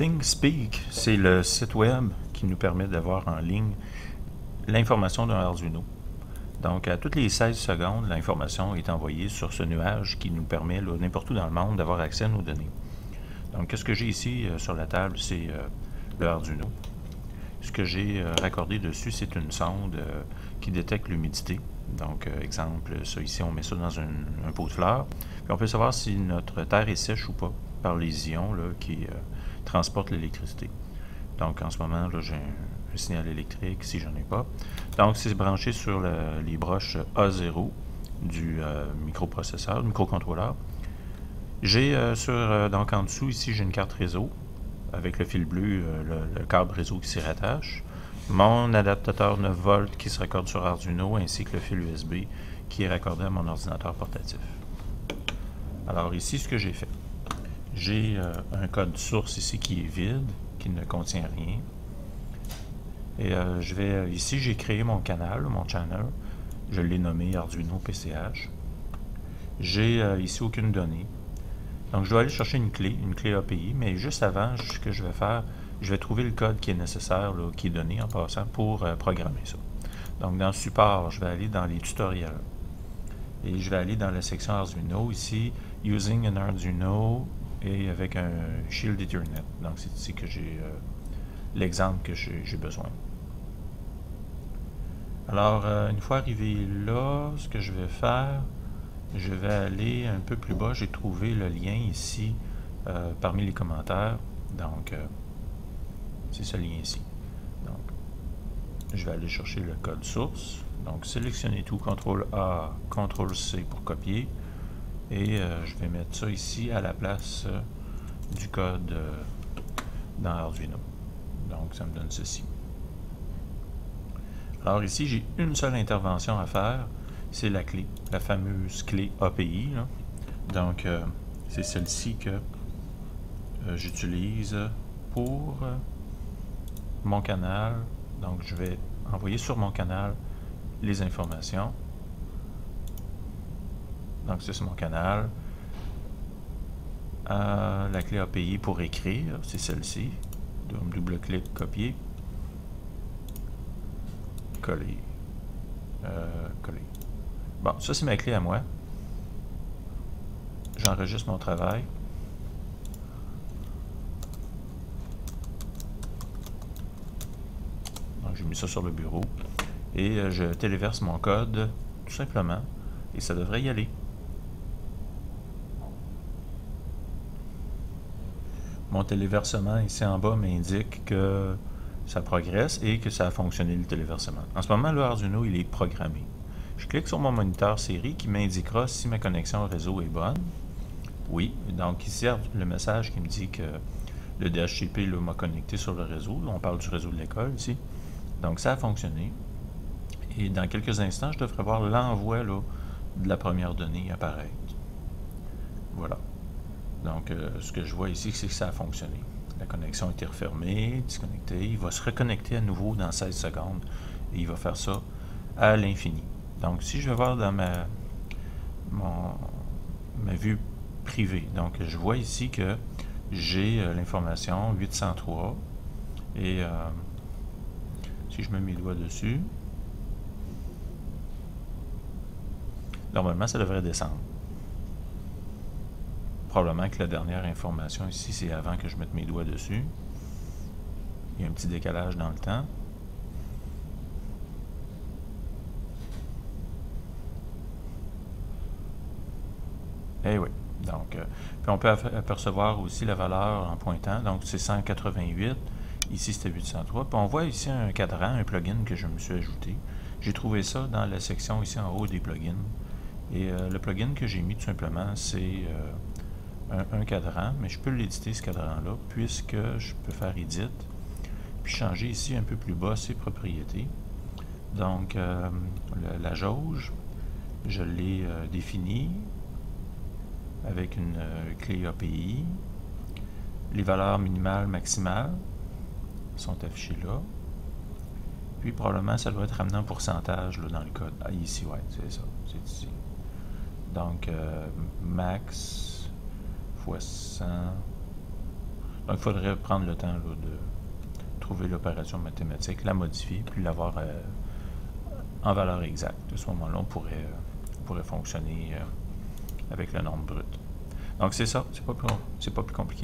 ThingSpeak, c'est le site web qui nous permet d'avoir en ligne l'information d'un Arduino. Donc, à toutes les 16 secondes, l'information est envoyée sur ce nuage qui nous permet, n'importe où dans le monde, d'avoir accès à nos données. Donc, qu'est-ce que j'ai ici sur la table, c'est le Arduino. Ce que j'ai raccordé dessus, c'est une sonde qui détecte l'humidité. Donc, exemple, ça ici, on met ça dans un pot de fleurs. Puis on peut savoir si notre terre est sèche ou pas par les ions là, qui transportent l'électricité. Donc, en ce moment, j'ai un signal électrique, si j'en ai pas. Donc, c'est branché sur les broches A0 du microprocesseur, du microcontrôleur. J'ai donc en dessous, ici, j'ai une carte réseau avec le fil bleu, le câble réseau qui s'y rattache. Mon adaptateur 9 volts qui se raccorde sur Arduino, ainsi que le fil USB qui est raccordé à mon ordinateur portatif. Alors ici, ce que j'ai fait, j'ai un code source ici qui est vide, qui ne contient rien. Et ici, j'ai créé mon canal, mon channel. Je l'ai nommé Arduino PCH. J'ai ici aucune donnée. Donc, je dois aller chercher une clé API, mais juste avant, ce que je vais faire, je vais trouver le code qui est nécessaire, là, qui est donné en passant, pour programmer ça. Donc, dans le support, je vais aller dans les tutoriels. Et je vais aller dans la section Arduino, ici, Using an Arduino, et avec un Shield Ethernet. Donc, c'est ici que j'ai l'exemple que j'ai besoin. Alors, une fois arrivé là, ce que je vais faire, je vais aller un peu plus bas. J'ai trouvé le lien ici parmi les commentaires. Donc, c'est ce lien ici. Donc, je vais aller chercher le code source. Donc, sélectionner tout, CTRL-A, CTRL-C pour copier. Et je vais mettre ça ici à la place du code dans Arduino. Donc, ça me donne ceci. Alors ici, j'ai une seule intervention à faire. C'est la clé, la fameuse clé API. Là. Donc, c'est celle-ci que j'utilise pour mon canal. Donc, je vais envoyer sur mon canal les informations. Donc, ça, c'est mon canal. La clé API pour écrire, c'est celle-ci. Double-clic, copier. Coller. Coller. Bon, ça c'est ma clé à moi. J'enregistre mon travail. Donc j'ai mis ça sur le bureau. Et je téléverse mon code, tout simplement. Et ça devrait y aller. Mon téléversement ici en bas m'indique que ça progresse et que ça a fonctionné le téléversement. En ce moment, le Arduino, il est programmé. Je clique sur mon moniteur série qui m'indiquera si ma connexion au réseau est bonne. Oui, donc ici, le message qui me dit que le DHCP m'a connecté sur le réseau. On parle du réseau de l'école ici. Donc, ça a fonctionné. Et dans quelques instants, je devrais voir l'envoi de la première donnée apparaître. Voilà. Donc, ce que je vois ici, c'est que ça a fonctionné. La connexion a été refermée, disconnectée. Il va se reconnecter à nouveau dans 16 secondes. Et il va faire ça à l'infini. Donc, si je vais voir dans ma vue privée, donc je vois ici que j'ai l'information 803. Et si je mets mes doigts dessus, normalement, ça devrait descendre. Probablement que la dernière information ici, c'est avant que je mette mes doigts dessus. Il y a un petit décalage dans le temps. Eh oui. Donc, puis on peut apercevoir aussi la valeur en pointant. Donc, c'est 188. Ici, c'était 803. Puis on voit ici un cadran, un plugin que je me suis ajouté. J'ai trouvé ça dans la section ici en haut des plugins. Et le plugin que j'ai mis tout simplement, c'est un cadran, mais je peux l'éditer ce cadran-là, puisque je peux faire Edit, puis changer ici un peu plus bas ses propriétés. Donc, la jauge, je l'ai définie avec une clé API. Les valeurs minimales, maximales sont affichées là. Puis, probablement, ça doit être ramené en pourcentage là, dans le code. Ah, ici, ouais, c'est ça, c'est ici. Donc, max fois 100. Donc, il faudrait prendre le temps là, de trouver l'opération mathématique, la modifier, puis l'avoir en valeur exacte. À ce moment-là, on pourrait fonctionner avec le nombre brut. Donc, c'est ça. C'est pas plus compliqué.